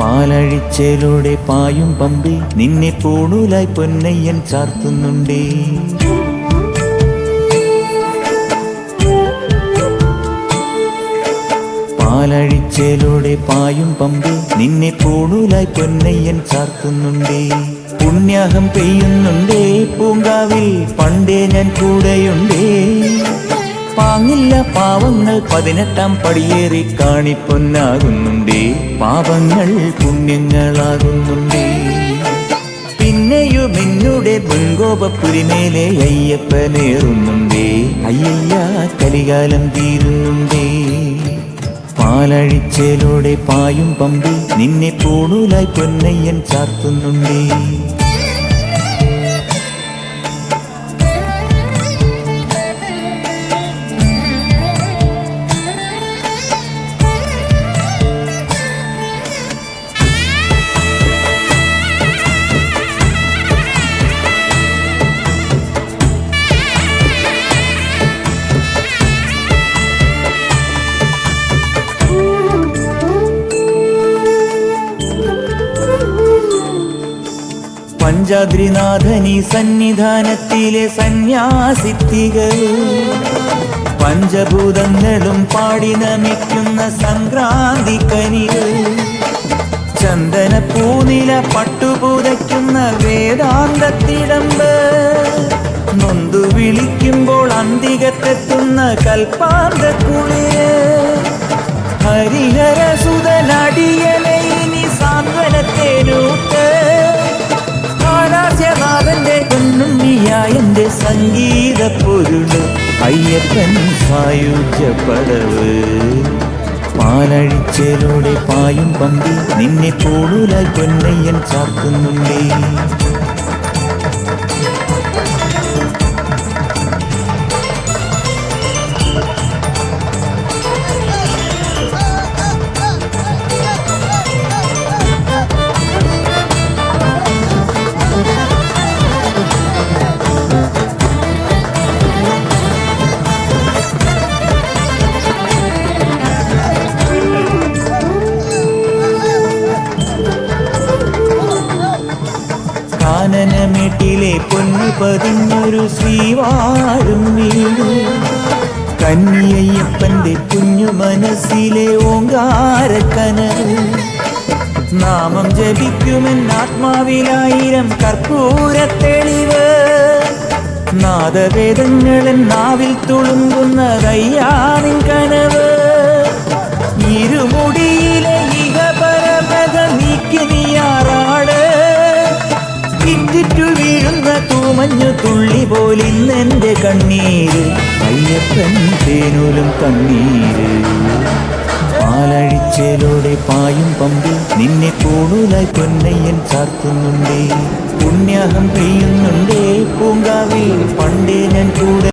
പാലഴിച്ചേലോടെ പായും പമ്പി നിന്നെ പൂണൂലായി പൊന്നയ്യൻ ചാർത്തുന്നുണ്ടേ. പാലഴിച്ചേലോടെ പായും പമ്പി നിന്നെ പൂണൂലായി പൊന്നയ്യൻ ചാർത്തുന്നുണ്ടേ. പുണ്യാഹം പെയ്യുന്നുണ്ടേ പൂങ്കാവിൽ പണ്ടേ ഞാൻ കൂടെയുണ്ടേ. പാങ്ങില്ല പാവങ്ങൾ 18-ാം പടിയേറി കാണിപ്പൊന്നാകുന്നുണ്ടേ. പാപങ്ങൾ പുണ്യങ്ങളാകുന്നുണ്ടേ. പിന്നെയും നിന്നുടെ മുൻകോപപ്പുരിമേലെ അയ്യപ്പനേറുന്നുണ്ടേ. അയ്യയ്യ കലികാലം തീരുന്നുണ്ടേ. പാലഴിച്ചേലോടെ പായും പമ്പി നിന്നെ പൂണൂലായി പൊന്നയ്യൻ ചാർത്തുന്നുണ്ടേ. പഞ്ചാദ്രിനാഥനീ സന്നിധാനത്തിലെ സന്യാസിത്തികൾ പഞ്ചഭൂതങ്ങളും പാടി നമിക്കുന്ന സംക്രാന്തിക്കനികൾ. ചന്ദന പൂനില പട്ടുപൂതയ്ക്കുന്ന വേദാന്തത്തിടമ്പ് നൊന്തു വിളിക്കുമ്പോൾ അന്തികത്തെത്തുന്ന കൽപ്പാന്തക്കുളിര്. ഹരിഹരസുതനടിയനെ ഇനി സാന്ത്വനത്തേനൂത്ത്. ാഥന്റെ പൊന്നുണ്ണിയായന്റെ സംഗീത പൊരുള് അയ്യപ്പൻ സായുജ്യപ്പടവ്. പാലഴിച്ചേലോടെ പായും പമ്പി നിന്നെ പൂണൂലായി പൊന്നയ്യൻ ചാർത്തുന്നുണ്ടേ. കാനനമേട്ടിലെ പൊന്നു പതിഞ്ഞൊരു ശ്രീവാഴും വീട്. കന്നിയയ്യപ്പന്റെ കുഞ്ഞു മനസ്സിലെ ഓങ്കാരക്കനവ്. നാമം ജപിക്കുമെന്നാത്മാവിലായിരം കർപ്പൂരത്തെളിവ്. നാദവേദങ്ങളൻ നാവിൽ തുളുമ്പുന്നതയ്യാനിൻ കനവ്. ഇരുമുടിയിലെ ഇഹപരപഥ നീക്കി നീയാറാട്. ഇറ്റിറ്റു വീഴുന്ന തൂമഞ്ഞു തുള്ളി പോലിന്നെന്റെ കണ്ണീര്. അയ്യപ്പൻ തേനൂലും കണ്ണീര്. പാലഴിച്ചേലോടെ പായും പമ്പി നിന്നെ പൂണൂലായി പൊന്നയ്യൻ ചാർത്തുന്നുണ്ടേ. പുണ്യാഹം പെയ്യുന്നുണ്ടേ പൂങ്കാവിൽ പണ്ടേ ഞാൻ കൂടെ